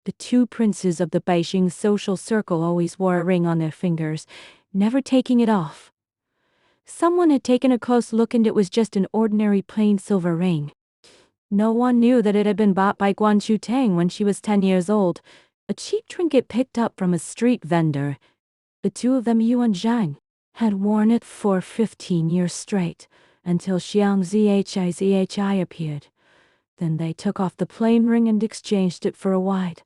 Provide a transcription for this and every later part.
The two princes of the Beijing social circle always wore a ring on their fingers, never taking it off. Someone had taken a close look and it was just an ordinary plain silver ring. No one knew that it had been bought by Guan Tang when she was 10 years old, a cheap trinket picked up from a street vendor. The two of them, Yuan Zhang, had worn it for 15 years straight, until Xiang Zhi appeared. Then they took off the plain ring and exchanged it for a wide,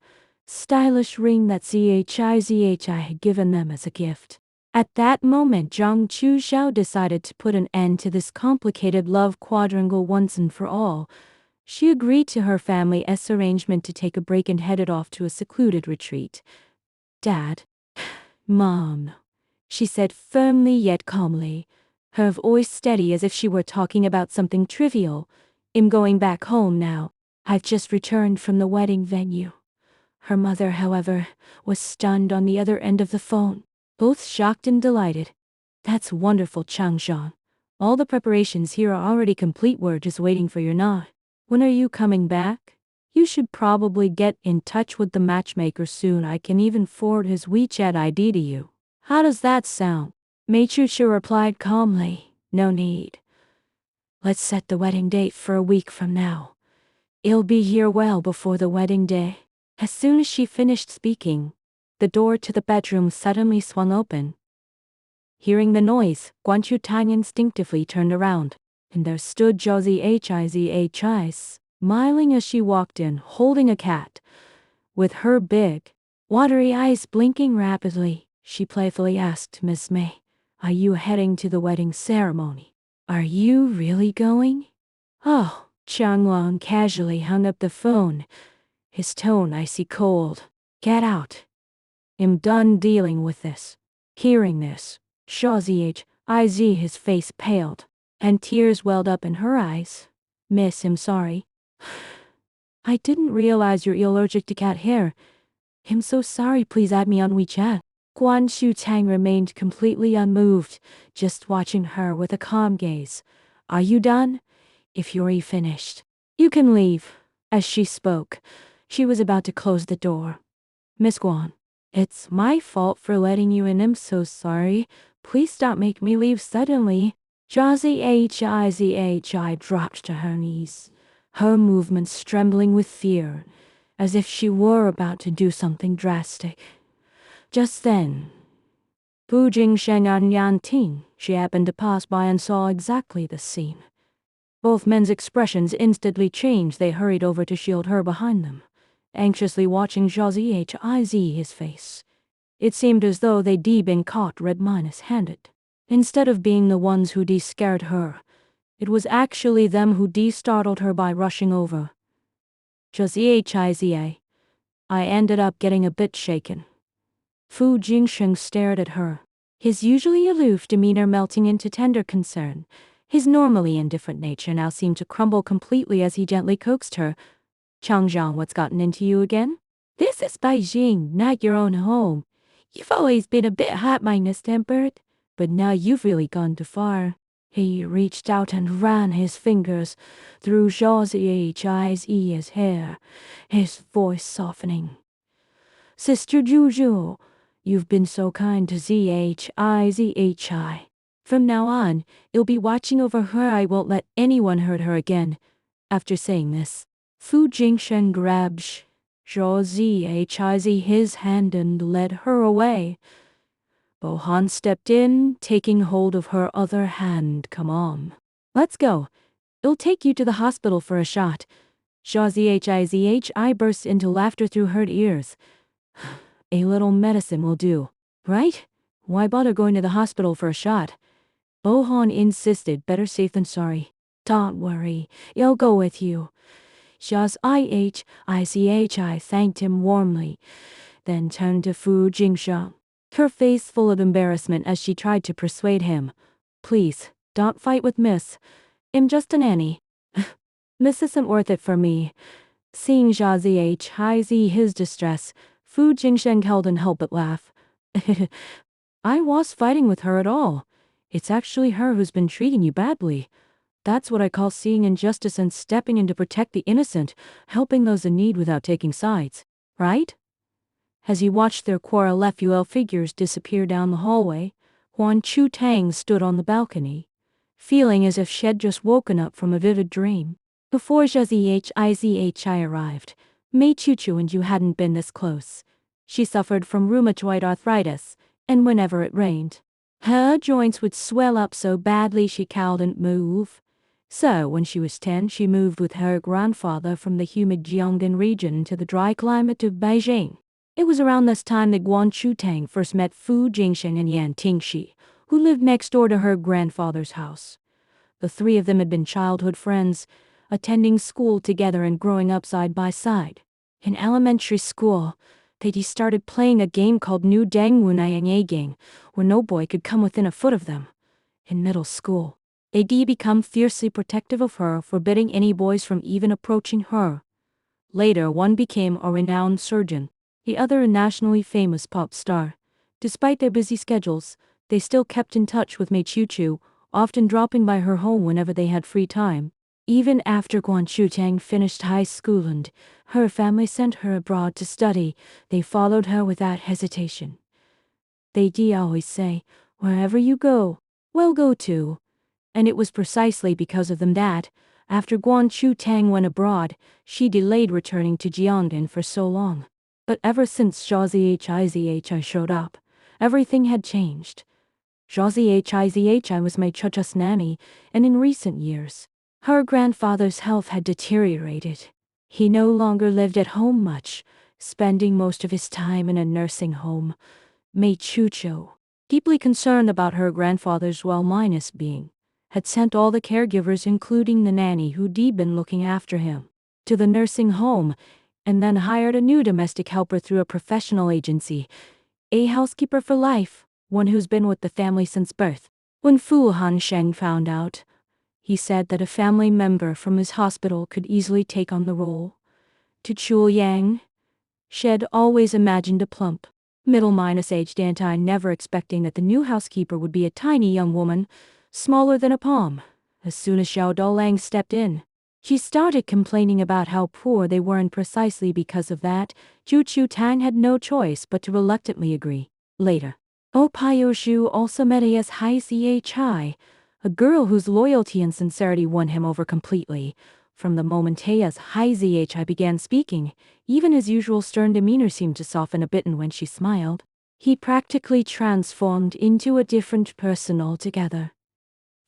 stylish ring that Zhi had given them as a gift. At that moment, Zhang Qiao decided to put an end to this complicated love quadrangle once and for all. She agreed to her family's arrangement to take a break and headed off to a secluded retreat. Dad, Mom, she said firmly yet calmly, her voice steady as if she were talking about something trivial. I'm going back home now. I've just returned from the wedding venue. Her mother, however, was stunned on the other end of the phone, both shocked and delighted. That's wonderful, Changzhang. All the preparations here are already complete. We're just waiting for your nod. When are you coming back? You should probably get in touch with the matchmaker soon. I can even forward his WeChat ID to you. How does that sound? Mei Chusha replied calmly, no need. Let's set the wedding date for a week from now. It'll be here well before the wedding day. As soon as she finished speaking, the door to the bedroom suddenly swung open. Hearing the noise, Guan Tang instinctively turned around, and there stood Zhao Zhi, smiling as she walked in, holding a cat. With her big, watery eyes blinking rapidly, she playfully asked Miss May, "Are you heading to the wedding ceremony? Are you really going?" "Oh," Changwang casually hung up the phone, his tone icy cold. "Get out. I'm done dealing with this." Hearing this, Zhao Zhi, his face paled, and tears welled up in her eyes. "Miss, I'm sorry. I didn't realize you're allergic to cat hair. I'm so sorry. Please add me on WeChat." Guan Tang remained completely unmoved, just watching her with a calm gaze. "Are you done? If you're finished, you can leave." As she spoke, she was about to close the door. "Miss Guan, it's my fault for letting you in. I'm so sorry. Please stop making me leave suddenly." Zhao Zhi dropped to her knees, her movements trembling with fear, as if she were about to do something drastic. Just then, Fu Jingsheng and Yan Ting, she happened to pass by and saw exactly the scene. Both men's expressions instantly changed. They hurried over to shield her behind them, anxiously watching Zhao Zhi, his face. It seemed as though they'd been caught red-handed. Instead of being the ones who scared her, it was actually them who startled her by rushing over. Zhao Zhi, I ended up getting a bit shaken. Fu Jingsheng stared at her, his usually aloof demeanor melting into tender concern. His normally indifferent nature now seemed to crumble completely as he gently coaxed her. "Changzhang, what's gotten into you again? This is Beijing, not your own home. You've always been a bit hot-tempered, but now you've really gone too far." He reached out and ran his fingers through Zhao Zi's hair, his voice softening. "Sister Juju, you've been so kind to Zhi. From now on, you'll be watching over her. I won't let anyone hurt her again." After saying this, Fu Jingsheng grabbed Zhao Zhi his hand and led her away. Bohan stepped in, taking hold of her other hand. "Come on. Let's go. It'll take you to the hospital for a shot." Zhao Zhi burst into laughter through her ears. "A little medicine will do, right? Why bother going to the hospital for a shot?" Bohan insisted. "Better safe than sorry." "Don't worry, I'll go with you." Zhao Zhi thanked him warmly, then turned to Fu Jingsheng, her face full of embarrassment as she tried to persuade him. "Please, don't fight with Miss. I'm just a nanny. Miss isn't worth it for me." Seeing Zhao Zhi his distress, Fu Jingsheng couldn't help but laugh. "I was fighting with her at all. It's actually her who's been treating you badly. That's what I call seeing injustice and stepping in to protect the innocent, helping those in need without taking sides." right? As he watched their quarrel, FUL figures disappear down the hallway, Huan Chu Tang stood on the balcony, feeling as if she had just woken up from a vivid dream. Before Zhizhi arrived, Mei Chuchu and you hadn't been this close. She suffered from rheumatoid arthritis, and whenever it rained, her joints would swell up so badly she couldn't move. So when she was 10, she moved with her grandfather from the humid Jiangnan region to the dry climate of Beijing. It was around this time that Guan Chutang first met Fu Jingsheng and Yan Tingxi, who lived next door to her grandfather's house. The three of them had been childhood friends, attending school together and growing up side by side. In elementary school, they started playing a game called Nu Deng Wu Niang Gang, where no boy could come within a foot of them. In middle school, AD became fiercely protective of her, forbidding any boys from even approaching her. Later, one became a renowned surgeon, the other a nationally famous pop star. Despite their busy schedules, they still kept in touch with Mei Chuchu, often dropping by her home whenever they had free time. Even after Guan Chutang finished high school and her family sent her abroad to study, they followed her without hesitation. They always say, "Wherever you go, we'll go too." And it was precisely because of them that, after Guan Chutang went abroad, she delayed returning to Jiangnan for so long. But ever since Zhizhi showed up, everything had changed. Zhizhi was Mei Chuchu's nanny, and in recent years, her grandfather's health had deteriorated. He no longer lived at home much, spending most of his time in a nursing home. Mei Chuchu, deeply concerned about her grandfather's well-being, had sent all the caregivers, including the nanny who'd been looking after him, to the nursing home, and then hired a new domestic helper through a professional agency, a housekeeper for life, one who's been with the family since birth. When Fu Hansheng found out, he said that a family member from his hospital could easily take on the role. To Chul Yang, she had always imagined a plump, middle-aged Dantai, never expecting that the new housekeeper would be a tiny young woman, smaller than a palm. As soon as Xiao Dolang stepped in, she started complaining about how poor they were, and precisely because of that, Chu Tang had no choice but to reluctantly agree. Later, Piaoshu also met Zhi, a girl whose loyalty and sincerity won him over completely. From the moment Zhi began speaking, even his usual stern demeanor seemed to soften a bit, and when she smiled, he practically transformed into a different person altogether.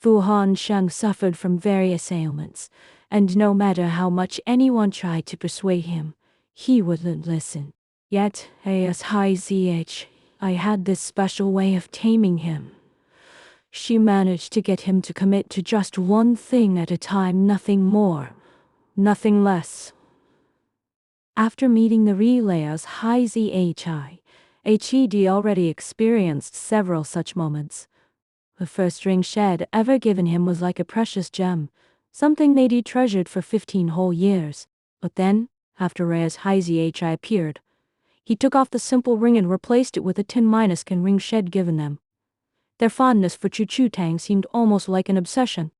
Fu Hansheng suffered from various ailments, and no matter how much anyone tried to persuade him, he wouldn't listen. Yet, Zhi, I had this special way of taming him. She managed to get him to commit to just one thing at a time, nothing more, nothing less. After meeting the relayers, Zhi,Hed already experienced several such moments. The first ring shed ever given him was like a precious gem, something they'd treasured for 15 whole years. But then, after Zhi appeared, he took off the simple ring and replaced it with a tin-can ring shed given them. Their fondness for Chu Tang seemed almost like an obsession.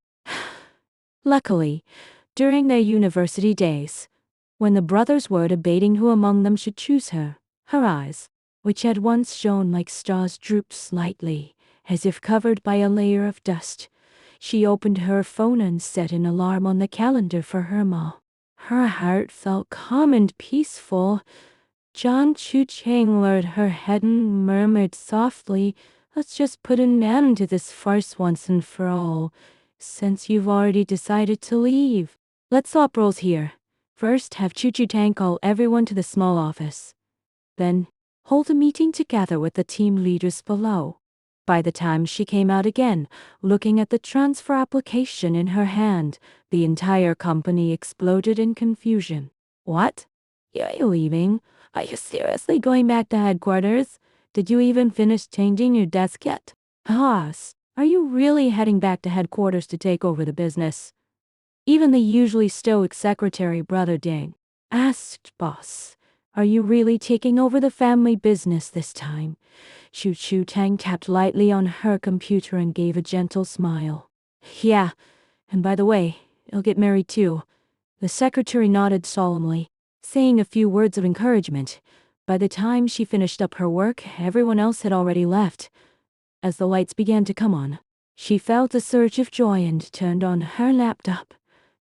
Luckily, during their university days, when the brothers were debating who among them should choose her eyes, which had once shone like stars, drooped slightly, as if covered by a layer of dust. She opened her phone and set an alarm on the calendar for her ma. Her heart felt calm and peaceful. John Chu Chang lowered her head and murmured softly, "Let's just put an end to this farce once and for all. Since you've already decided to leave, let's swap roles here. First, have Chu Tang call everyone to the small office. Then, hold a meeting together with the team leaders below." By the time she came out again, looking at the transfer application in her hand, the entire company exploded in confusion. "What? You're leaving? Are you seriously going back to headquarters? Did you even finish changing your desk yet? Boss, are you really heading back to headquarters to take over the business?" Even the usually stoic secretary Brother Ding asked Boss, "Are you really taking over the family business this time?" Chu Tang tapped lightly on her computer and gave a gentle smile. "Yeah, and by the way, you'll get married too." The secretary nodded solemnly. saying a few words of encouragement. By the time she finished up her work, everyone else had already left. As the lights began to come on, she felt a surge of joy and turned on her laptop.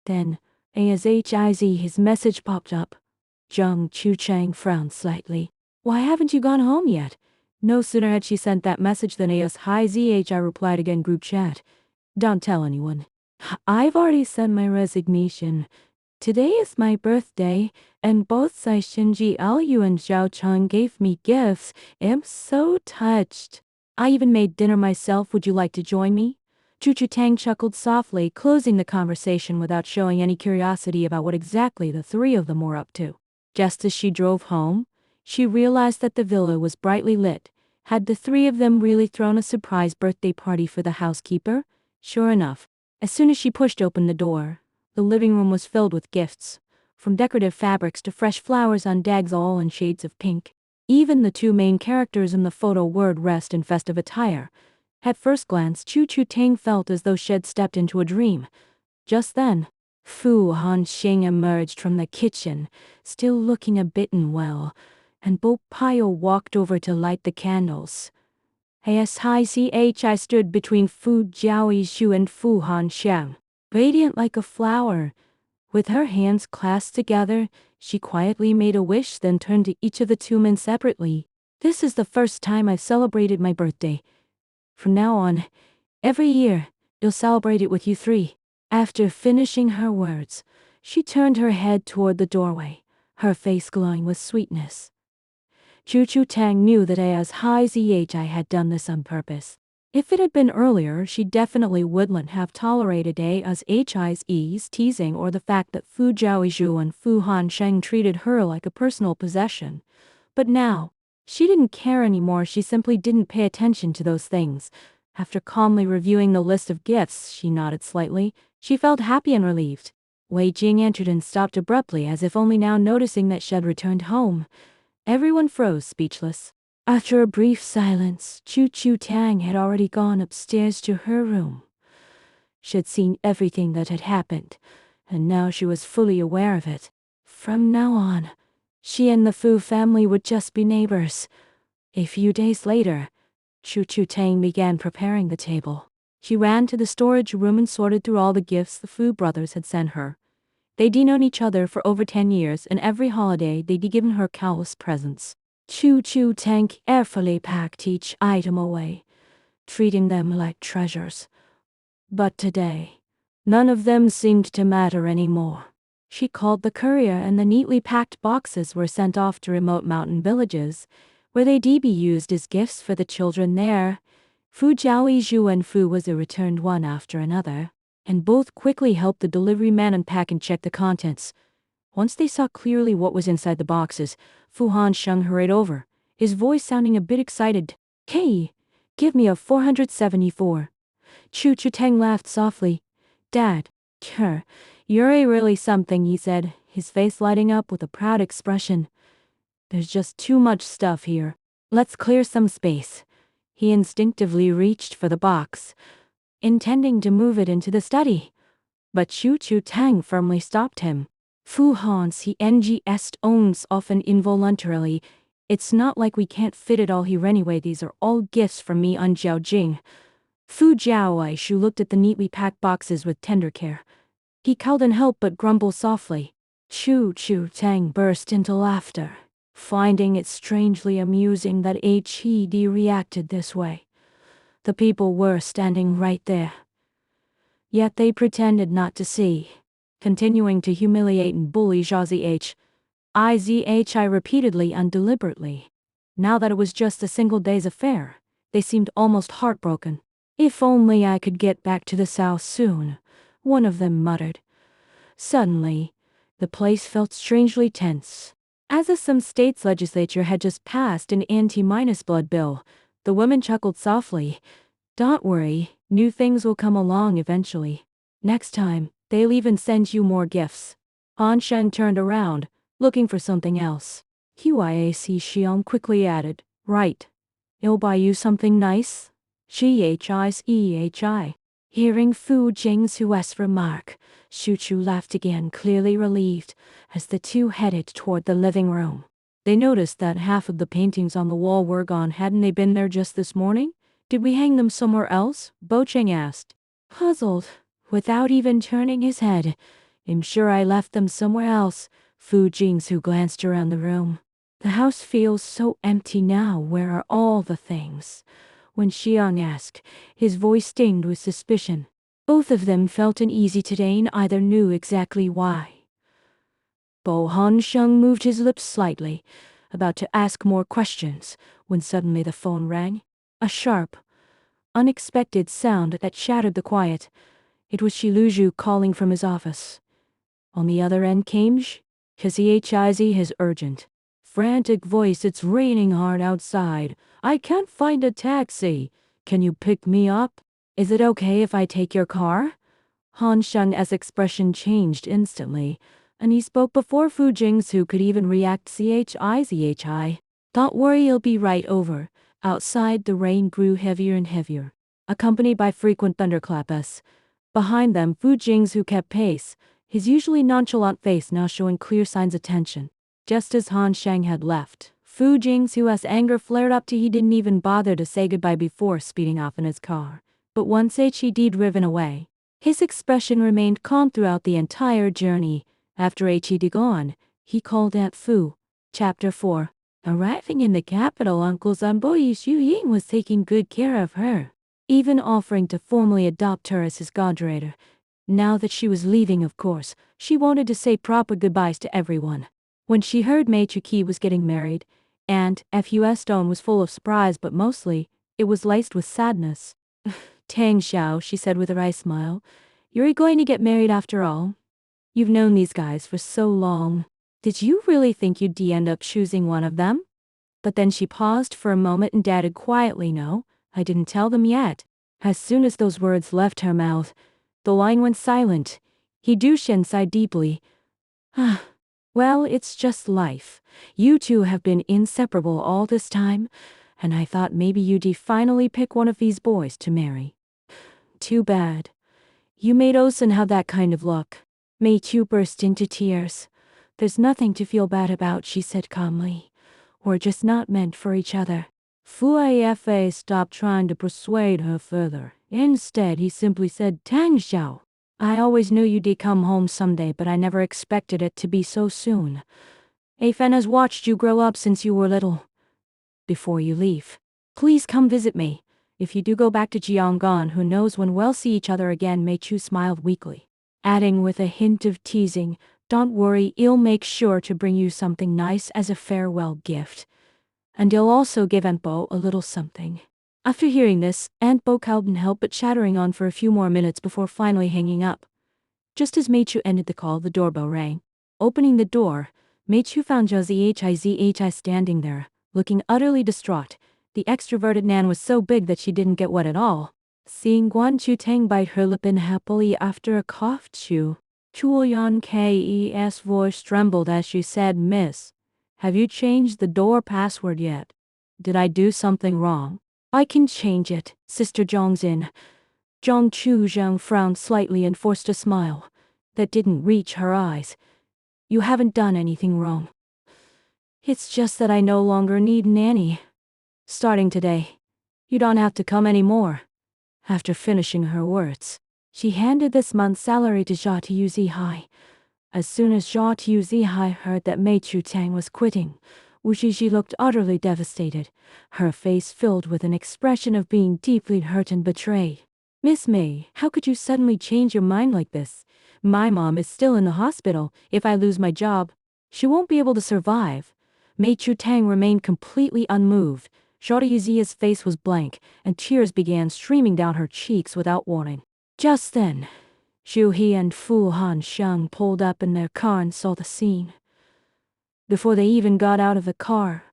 Then, as his message popped up. Zhang Chuchang frowned slightly. Why haven't you gone home yet? No sooner had she sent that message than ASHI replied again group chat. Don't tell anyone. I've already sent my resignation. Today is my birthday, and both Sai Shinji Liu and Zhao Chang gave me gifts. I'm so touched. I even made dinner myself. Would you like to join me? Chu Tang chuckled softly, closing the conversation without showing any curiosity about what exactly the three of them were up to. Just as she drove home, she realized that the villa was brightly lit. Had the three of them really thrown a surprise birthday party for the housekeeper? Sure enough, as soon as she pushed open the door, the living room was filled with gifts, from decorative fabrics to fresh flowers on dags, all in shades of pink. Even the two main characters in the photo were dressed in festive attire. At first glance, Chu Tang felt as though she had stepped into a dream. Just then, Fu Hanxing emerged from the kitchen, still looking a bit unwell, and Bo Pio walked over to light the candles. I stood between Fu Jiaoyishu and Fu Hanxiang, radiant like a flower. With her hands clasped together, she quietly made a wish, then turned to each of the two men separately. This is the first time I've celebrated my birthday. From now on, every year, you'll celebrate it with you three. After finishing her words, she turned her head toward the doorway, her face glowing with sweetness. Chu Tang knew that ASHI had done this on purpose. If it had been earlier, she definitely wouldn't have tolerated ASHI's teasing or the fact that Fu Jiaoyizhu and Fu Hansheng treated her like a personal possession. But now, she didn't care anymore. She simply didn't pay attention to those things. After calmly reviewing the list of gifts, she nodded slightly. She felt happy and relieved. Wei Jing entered and stopped abruptly, as if only now noticing that she had returned home. Everyone froze, speechless. After a brief silence, Chu Tang had already gone upstairs to her room. She had seen everything that had happened, and now she was fully aware of it. From now on, she and the Fu family would just be neighbors. A few days later, Chu Tang began preparing the table. She ran to the storage room and sorted through all the gifts the Fu brothers had sent her. They'd known each other for over 10 years, and every holiday they'd given her countless presents. Chu Tang carefully packed each item away, treating them like treasures. But today, none of them seemed to matter anymore. She called the courier, and the neatly packed boxes were sent off to remote mountain villages, where they'd be used as gifts for the children there. Fu Jiaoyizhu and Fu was returned one after another, and both quickly helped the delivery man unpack and check the contents. Once they saw clearly what was inside the boxes, Fu Hansheng hurried over, his voice sounding a bit excited. "Hey, give me a 474. Chu Tang laughed softly. "Dad, you're really something," he said, his face lighting up with a proud expression. "There's just too much stuff here. Let's clear some space." He instinctively reached for the box, intending to move it into the study. But Chu Tang firmly stopped him. "Fu Hans he ngst owns often involuntarily. It's not like we can't fit it all here anyway. These are all gifts from me on Jiaojing." Fu Jiaoyishu looked at the neatly packed boxes with tender care. He couldn't help but grumble softly. Chu Tang burst into laughter, finding it strangely amusing that HED reacted this way. The people were standing right there, yet they pretended not to see, continuing to humiliate and bully ZHI repeatedly and deliberately. Now that it was just a single day's affair, they seemed almost heartbroken. "If only I could get back to the south soon," one of them muttered. Suddenly, the place felt strangely tense. As if some state's legislature had just passed an anti-blood bill, the woman chuckled softly. "Don't worry, new things will come along eventually. Next time, they'll even send you more gifts." Han Shen turned around, looking for something else. Huiac Xiong quickly added, "Right. I'll buy you something nice." Shihi's. Hearing Fu Jing's remark, Shu Chu laughed again, clearly relieved, as the two headed toward the living room. They noticed that half of the paintings on the wall were gone. Hadn't they been there just this morning? Did we hang them somewhere else? Bo Cheng asked, puzzled, without even turning his head. I'm sure I left them somewhere else. Fu Jingsu glanced around the room. The house feels so empty now. Where are all the things? When Xiang asked, his voice tinged with suspicion. Both of them felt uneasy today, and either knew exactly why. Bo Hansheng moved his lips slightly, about to ask more questions, when suddenly the phone rang. A sharp, unexpected sound that shattered the quiet. It was Shiluju calling from his office. On the other end came his urgent, frantic voice. It's raining hard outside. I can't find a taxi. Can you pick me up? Is it okay if I take your car? Han Sheng's expression changed instantly, and he spoke before Fu Jingsu could even react. Zhi. Don't worry, he'll be right over. Outside the rain grew heavier and heavier, accompanied by frequent thunderclaps. Behind them, Fu Jingsu kept pace, his usually nonchalant face now showing clear signs of tension. Just as Han Sheng had left, Fu Jingsu's anger flared up till he didn't even bother to say goodbye before speeding off in his car. But once he'd driven away, his expression remained calm throughout the entire journey. After he'd gone, he called Aunt Fu. Chapter 4. Arriving in the capital, Uncle Zanboi Xu Ying was taking good care of her, even offering to formally adopt her as his goddaughter. Now that she was leaving, of course, she wanted to say proper goodbyes to everyone. When she heard Mei Chuqi was getting married, Aunt Fu Stone was full of surprise, but mostly, it was laced with sadness. Tang Xiao, she said with a wry smile, you're going to get married after all. You've known these guys for so long. Did you really think you'd end up choosing one of them? But then she paused for a moment and added quietly, no, I didn't tell them yet. As soon as those words left her mouth, the line went silent. Shen sighed deeply. Well, it's just life. You two have been inseparable all this time, and I thought maybe you'd finally pick one of these boys to marry. Too bad. You made Osen have that kind of look. Mei Chu burst into tears. There's nothing to feel bad about, she said calmly. We're just not meant for each other. Fu Afa stopped trying to persuade her further. Instead, he simply said, Tang Xiao, I always knew you'd come home someday, but I never expected it to be so soon. Afen has watched you grow up since you were little. Before you leave, please come visit me. If you do go back to Jianggan, who knows when we'll see each other again. Mei Chu smiled weakly, adding with a hint of teasing, don't worry, I'll make sure to bring you something nice as a farewell gift. And I'll also give Aunt Bo a little something. After hearing this, Aunt Bo couldn't help but chattering on for a few more minutes before finally hanging up. Just as Mei Chu ended the call, the doorbell rang. Opening the door, Mei Chu found Zhi standing there, looking utterly distraught. The extroverted Nan was so big that she didn't get wet at all. Seeing Guan Chu Tang bite her lip unhappily after a cough, Chuoyan Kes voice trembled as she said, Miss, have you changed the door password yet? Did I do something wrong? I can change it, Sister Zhang's in. Zhang Chu frowned slightly and forced a smile that didn't reach her eyes. You haven't done anything wrong. It's just that I no longer need a nanny. Starting today, you don't have to come anymore. After finishing her words, she handed this month's salary to Zha Tuzihai. As soon as Zha Tuzihai heard that Mei Chu Tang was quitting, Wu Shiji looked utterly devastated, her face filled with an expression of being deeply hurt and betrayed. Miss Mei, how could you suddenly change your mind like this? My mom is still in the hospital. If I lose my job, she won't be able to survive. Mei Chu Tang remained completely unmoved. Zha Tuzia's face was blank, and tears began streaming down her cheeks without warning. Just then, Zhu He and Fu Hansheng pulled up in their car and saw the scene. Before they even got out of the car,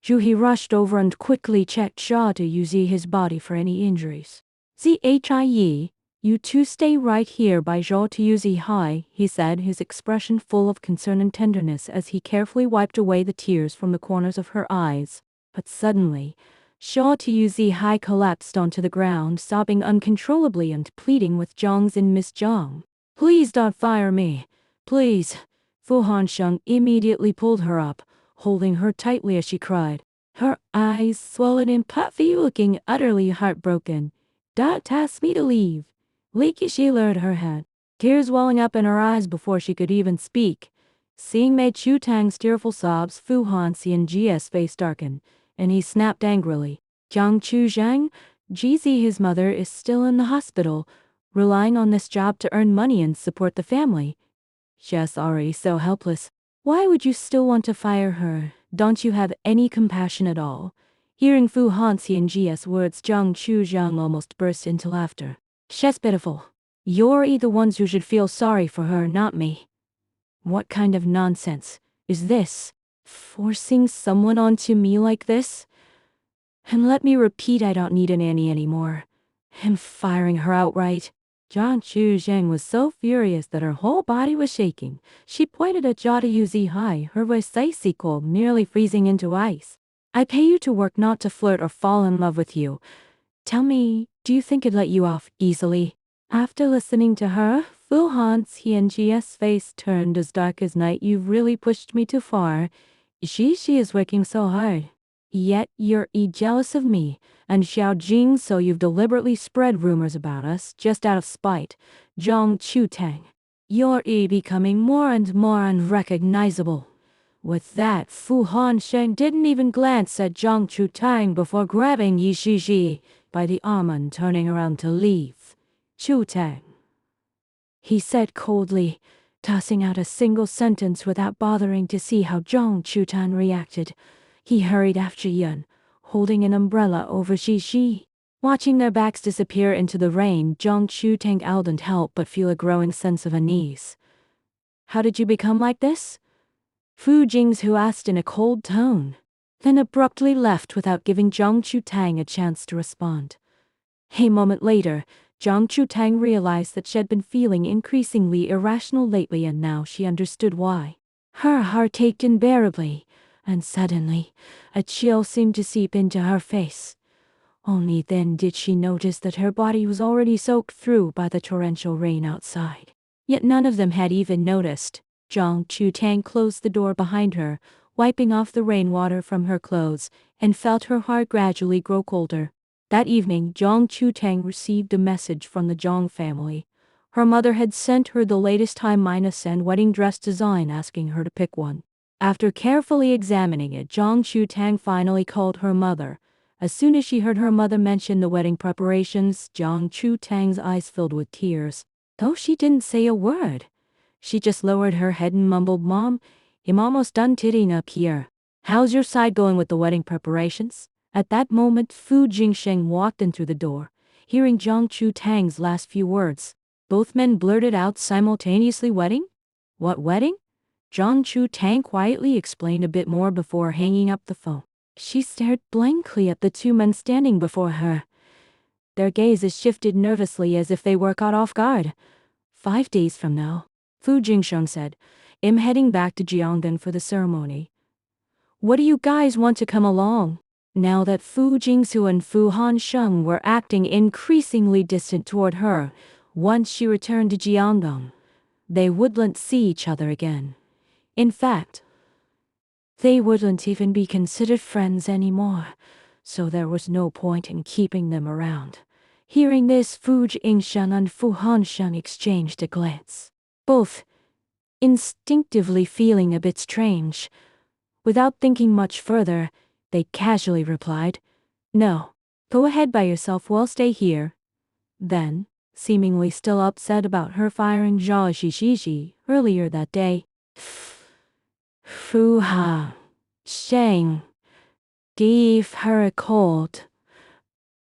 Zhu He rushed over and quickly checked Zha Tuzia's body for any injuries. Zhi, you two stay right here by Zha Tuzihai, he said, his expression full of concern and tenderness as he carefully wiped away the tears from the corners of her eyes. But suddenly, Zha Tuzihai collapsed onto the ground, sobbing uncontrollably and pleading with Zhang's in Miss Zhang. Please don't fire me. Please. Fu Hansheng immediately pulled her up, holding her tightly as she cried. Her eyes swollen and puffy, looking utterly heartbroken. Don't ask me to leave. Leaky she lowered her head, tears welling up in her eyes before she could even speak. Seeing Mei Chu Tang's tearful sobs, Fu Hanxian's face darkened, and he snapped angrily. Jiang Chu Zhang, Jizi, his mother, is still in the hospital, relying on this job to earn money and support the family. She's already so helpless. Why would you still want to fire her? Don't you have any compassion at all? Hearing Fu Hanxian's words, Jiang Chu Zhang almost burst into laughter. She's pitiful. You're the ones who should feel sorry for her, not me. What kind of nonsense is this? Forcing someone onto me like this? And let me repeat, I don't need a nanny anymore. I'm firing her outright. Jiang Chu Zhang was so furious that her whole body was shaking. She pointed at Jia Yuzihai, her voice icy cold, nearly freezing into ice. I pay you to work, not to flirt or fall in love with you. Tell me, do you think I'd let you off easily? After listening to her, Fu Hanxian's face turned as dark as night. You've really pushed me too far. She is working so hard. Yet you're jealous of me and Xiao Jing, so you've deliberately spread rumors about us just out of spite. Jiang Chu Tang, you're becoming more and more unrecognizable. With that, Fu Hansheng didn't even glance at Jiang Chu Tang before grabbing Yi Shiji by the arm and turning around to leave. Chu Tang, he said coldly, tossing out a single sentence without bothering to see how Jiang Chu Tang reacted. He hurried after Yun, holding an umbrella over Shi. Watching their backs disappear into the rain, Jiang Chu Tang couldn't help but feel a growing sense of unease. How did you become like this? Fu Jingsu asked in a cold tone, then abruptly left without giving Jiang Chu Tang a chance to respond. A moment later, Jiang Chu Tang realized that she had been feeling increasingly irrational lately, and now she understood why. Her heart ached unbearably, and suddenly, a chill seemed to seep into her face. Only then did she notice that her body was already soaked through by the torrential rain outside. Yet none of them had even noticed. Jiang Chu Tang closed the door behind her, wiping off the rainwater from her clothes, and felt her heart gradually grow colder. That evening, Jiang Chu Tang received a message from the Zhang family. Her mother had sent her the latest high-end wedding dress design, asking her to pick one. After carefully examining it, Jiang Chu Tang finally called her mother. As soon as she heard her mother mention the wedding preparations, Jiang Chu Tang's eyes filled with tears. Though she didn't say a word, she just lowered her head and mumbled, Mom, I'm almost done titting up here. How's your side going with the wedding preparations? At that moment, Fu Jingsheng walked in through the door. Hearing Jiang Chu Tang's last few words, both men blurted out simultaneously, Wedding? What wedding? Jiang Chu Tang quietly explained a bit more before hanging up the phone. She stared blankly at the two men standing before her. Their gazes shifted nervously as if they were caught off guard. 5 days from now, Fu Jingsheng said, I'm heading back to Jiangdan for the ceremony. What do you guys want to come along? Now that Fu Jingsu and Fu Hansheng were acting increasingly distant toward her, once she returned to Jiangdan, they wouldn't see each other again. In fact, they wouldn't even be considered friends anymore, so there was no point in keeping them around. Hearing this, Fu Jingsheng and Fu Hansheng exchanged a glance, both instinctively feeling a bit strange. Without thinking much further, they casually replied, No, go ahead by yourself, we'll stay here. Then, seemingly still upset about her firing Zhao Shishiji earlier that day, Fu Hansheng gave her a cold,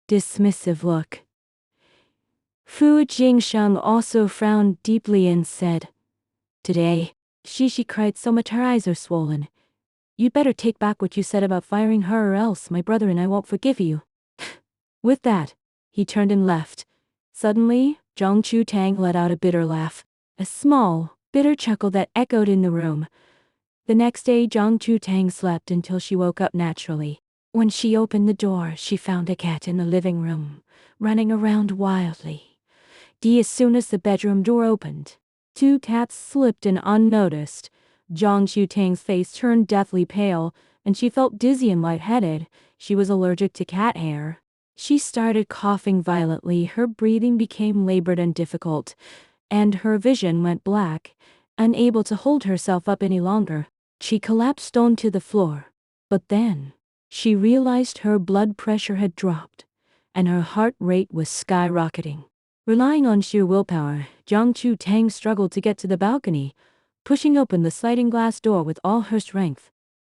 dismissive look. Fu Jingsheng also frowned deeply and said, Today, Shishi cried so much her eyes are swollen. You'd better take back what you said about firing her, or else my brother and I won't forgive you. With that, he turned and left. Suddenly, Jiang Chu Tang let out a bitter laugh, a small, bitter chuckle that echoed in the room. The next day, Jiang Chu Tang slept until she woke up naturally. When she opened the door, she found a cat in the living room, running around wildly. As soon as the bedroom door opened, two cats slipped in unnoticed. Zhang Chutang's face turned deathly pale, and she felt dizzy and lightheaded. She was allergic to cat hair. She started coughing violently, her breathing became labored and difficult, and her vision went black. Unable to hold herself up any longer, she collapsed onto the floor. But then, she realized her blood pressure had dropped, and her heart rate was skyrocketing. Relying on sheer willpower, Zhang Chutang struggled to get to the balcony, pushing open the sliding glass door with all her strength.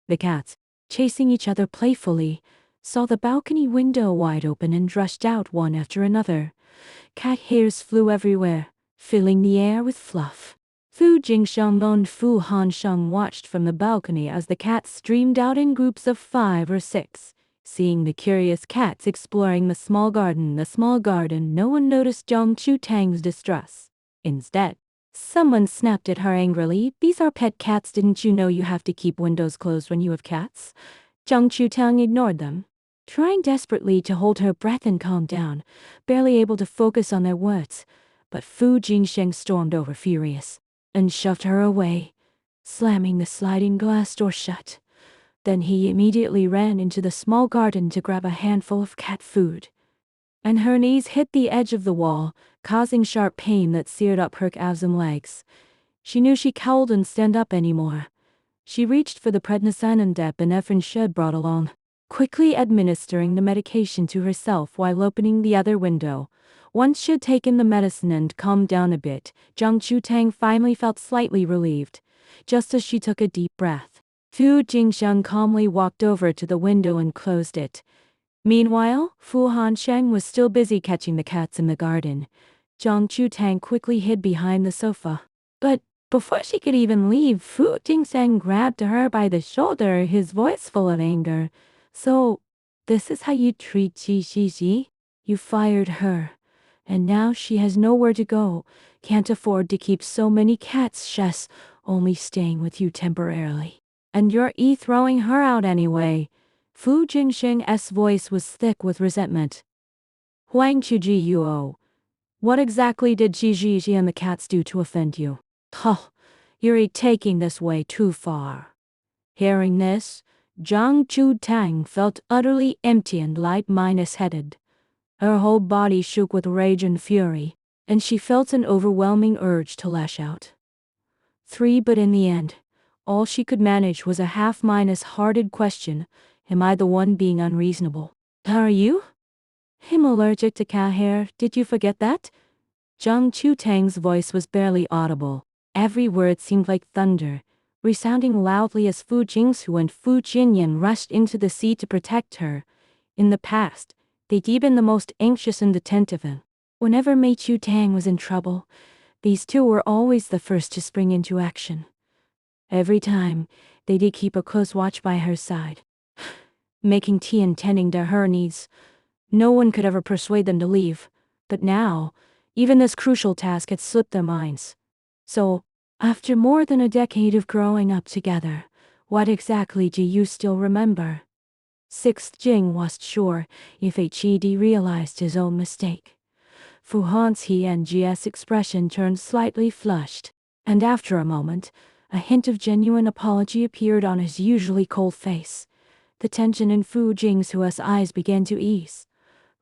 The cats, chasing each other playfully, saw the balcony window wide open and rushed out one after another. Cat hairs flew everywhere, filling the air with fluff. Fu Jingsheng and Fu Hansheng watched from the balcony as the cats streamed out in groups of 5 or 6. Seeing the curious cats exploring the small garden, no one noticed Zhang Chutang's distress. Instead, someone snapped at her angrily. "These are pet cats, didn't you know you have to keep windows closed when you have cats?" Zhang Chutang ignored them, trying desperately to hold her breath and calm down, barely able to focus on their words. But Fu Jingsheng stormed over furious and shoved her away, slamming the sliding glass door shut. Then he immediately ran into the small garden to grab a handful of cat food. And her knees hit the edge of the wall, causing sharp pain that seared up her calves and legs. She knew she couldn't stand up anymore. She reached for the prednisone and epinephrine she had brought along, quickly administering the medication to herself while opening the other window. Once she had taken the medicine and calmed down a bit, Zhang Chutang finally felt slightly relieved, just as she took a deep breath. Fu Jingsheng calmly walked over to the window and closed it. Meanwhile, Fu Hansheng was still busy catching the cats in the garden. Zhang Chutang quickly hid behind the sofa. But before she could even leave, Fu Jingsheng grabbed her by the shoulder, his voice full of anger. "So, this is how you treat Ji? You fired her, and now she has nowhere to go, can't afford to keep so many cats, she's only staying with you temporarily. And you're throwing her out anyway." Fu Jingsheng's voice was thick with resentment. "Huang Chuji, what exactly did Ji and the cats do to offend you? Oh, you're taking this way too far." Hearing this, Zhang Chutang felt utterly empty and light-headed. Her whole body shook with rage and fury, and she felt an overwhelming urge to lash out. But in the end, all she could manage was a half-hearted question. "Am I the one being unreasonable?" "Are you? I'm allergic to cat hair, did you forget that?" Zhang Chutang's voice was barely audible. Every word seemed like thunder, resounding loudly as Fu Jingsu and Fu Jinyan rushed into the sea to protect her. In the past, they'd been the most anxious and attentive, and whenever Mei Chutang was in trouble, these two were always the first to spring into action. Every time, they did keep a close watch by her side, making tea and tending to her needs. No one could ever persuade them to leave, but now, even this crucial task had slipped their minds. So, after more than a decade of growing up together, what exactly do you still remember? Sixth Jing wasn't sure if HED realized his own mistake. Fu Han's He-NG's expression turned slightly flushed, and after a moment, a hint of genuine apology appeared on his usually cold face. The tension in Fu Jingsu's eyes began to ease,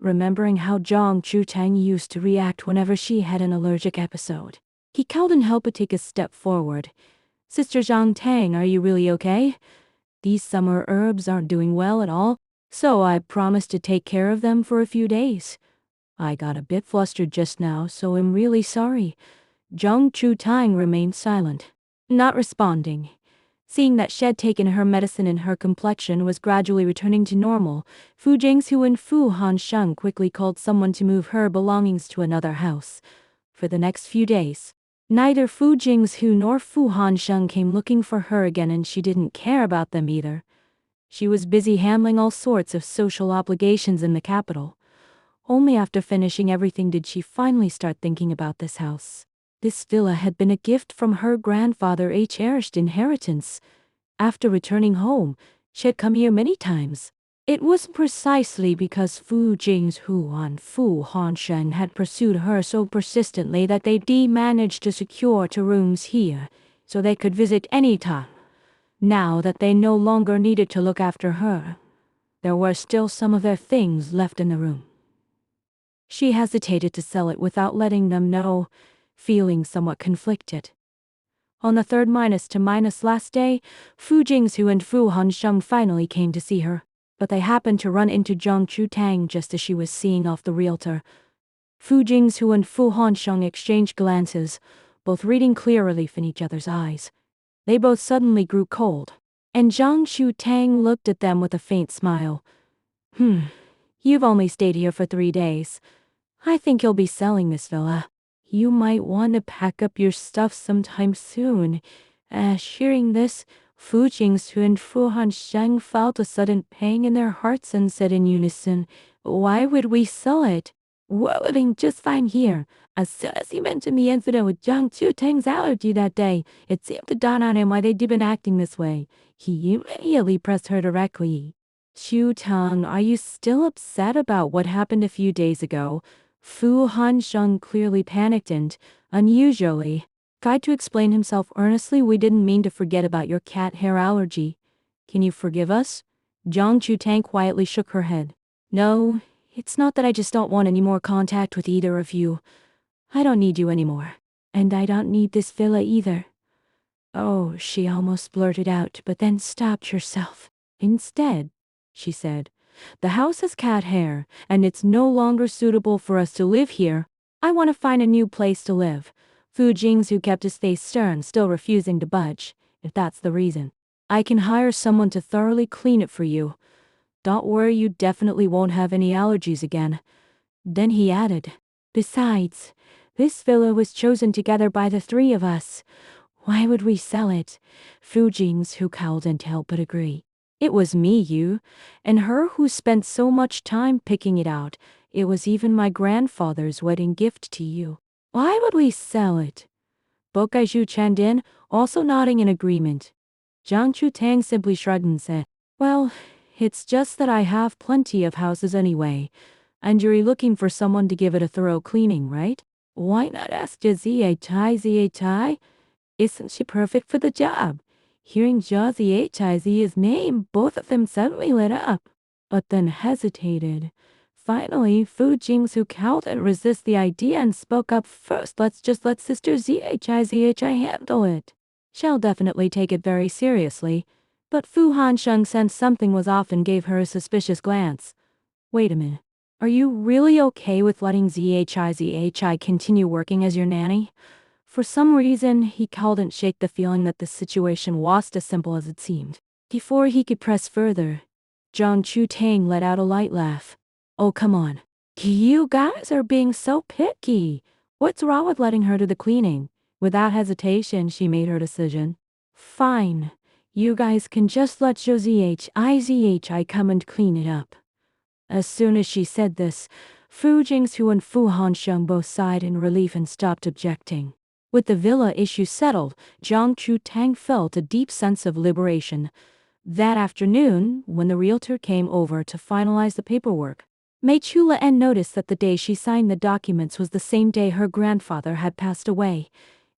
remembering how Zhang Chutang used to react whenever she had an allergic episode. He couldn't help but take a step forward. "Sister Zhang Tang, are you really okay? These summer herbs aren't doing well at all, so I promised to take care of them for a few days. I got a bit flustered just now, so I'm really sorry." Zhang Chutang remained silent, not responding. Seeing that she had taken her medicine and her complexion was gradually returning to normal, Fu Jingsu and Fu Hansheng quickly called someone to move her belongings to another house. For the next few days, neither Fu Jingsu nor Fu Hansheng came looking for her again, and she didn't care about them either. She was busy handling all sorts of social obligations in the capital. Only after finishing everything did she finally start thinking about this house. This villa had been a gift from her grandfather's cherished inheritance. After returning home, she had come here many times, It was precisely because Fu Jinghu and Fu Hansheng had pursued her so persistently that they managed to secure 2 rooms here, so they could visit any time. Now that they no longer needed to look after her, there were still some of their things left in the room. She hesitated to sell it without letting them know, feeling somewhat conflicted. On the third minus last day, Fu Jinghu and Fu Hansheng finally came to see her, but they happened to run into Zhang Chutang just as she was seeing off the realtor. Fu Jinghu and Fu Hansheng exchanged glances, both reading clear relief in each other's eyes. They both suddenly grew cold, and Zhang Chutang looked at them with a faint smile. You've only stayed here for 3 days. I think you'll be selling this villa. You might want to pack up your stuff sometime soon. Hearing this, Fu Jinghu and Fu Hansheng felt a sudden pang in their hearts and said in unison, "Why would we sell it? We're living just fine here." As soon as he mentioned the incident with Zhang Chutang's allergy that day, it seemed to dawn on him why they'd been acting this way. He immediately pressed her directly. "Chutang, are you still upset about what happened a few days ago?" Fu Hansheng clearly panicked and, unusually, tried to explain himself earnestly. "We didn't mean to forget about your cat hair allergy. Can you forgive us?" Zhang Chutang quietly shook her head. "No, it's not that I just don't want any more contact with either of you. I don't need you anymore. And I don't need this villa either." "Oh," she almost blurted out, but then stopped herself. "Instead," she said, "the house has cat hair, and it's no longer suitable for us to live here. I want to find a new place to live." Fu Jinghu kept his face stern, still refusing to budge. "If that's the reason, I can hire someone to thoroughly clean it for you. Don't worry, you definitely won't have any allergies again." Then he added, "Besides, this villa was chosen together by the 3 of us. Why would we sell it?" Fu Jinghu couldn't help but agree. "It was me, you, and her who spent so much time picking it out. It was even my grandfather's wedding gift to you. Why would we sell it?" Bokaiju chimed in, also nodding in agreement. Zhang Chutang simply shrugged and said, "Well, it's just that I have plenty of houses anyway, and you're looking for someone to give it a thorough cleaning, right? Why not ask Zhi? Isn't she perfect for the job?" Hearing Zhi's name, both of them suddenly lit up, but then hesitated. Finally, Fu Jinghu couldn't resist the idea and spoke up first. "Let's just let Sister Zhi handle it. She'll definitely take it very seriously." But Fu Hansheng sensed something was off and gave her a suspicious glance. "Wait a minute. Are you really okay with letting Zhi continue working as your nanny?" For some reason, he couldn't shake the feeling that the situation wasn't as simple as it seemed. Before he could press further, Zhang Chutang let out a light laugh. "Oh, come on. You guys are being so picky. What's wrong with letting her do the cleaning?" Without hesitation, she made her decision. "Fine. You guys can just let Zhi come and clean it up." As soon as she said this, Fu Jinghu and Fu Hansheng both sighed in relief and stopped objecting. With the villa issue settled, Zhang Chutang felt a deep sense of liberation. That afternoon, when the realtor came over to finalize the paperwork, Mei Chula-en noticed that the day she signed the documents was the same day her grandfather had passed away.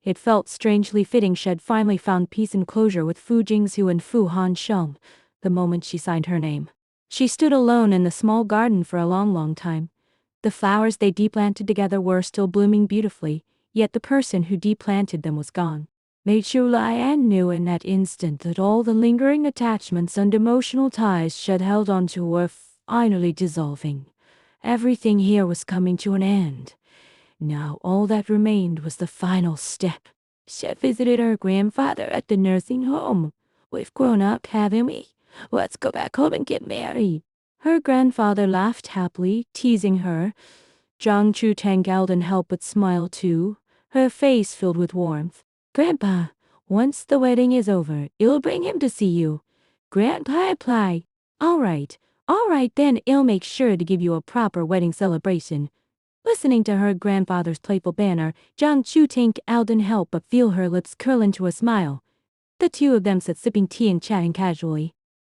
It felt strangely fitting she had finally found peace and closure with Fu Jinghu and Fu Hansheng the moment she signed her name. She stood alone in the small garden for a long time. The flowers they planted together were still blooming beautifully, yet the person who planted them was gone. Mei Chula-en knew in that instant that all the lingering attachments and emotional ties she had held onto were finally dissolving. Everything here was coming to an end. Now all that remained was the final step. She visited her grandfather at the nursing home. "We've grown up, haven't we? Let's go back home and get married." Her grandfather laughed happily, teasing her. Zhang Chutang couldn't help but smile too, her face filled with warmth. "Grandpa, once the wedding is over, I'll bring him to see you." Grandpa replied, all right then, I'll make sure to give you a proper wedding celebration." Listening to her grandfather's playful banter, Zhang Chutang couldn't help but feel her lips curl into a smile. The 2 of them sat sipping tea and chatting casually.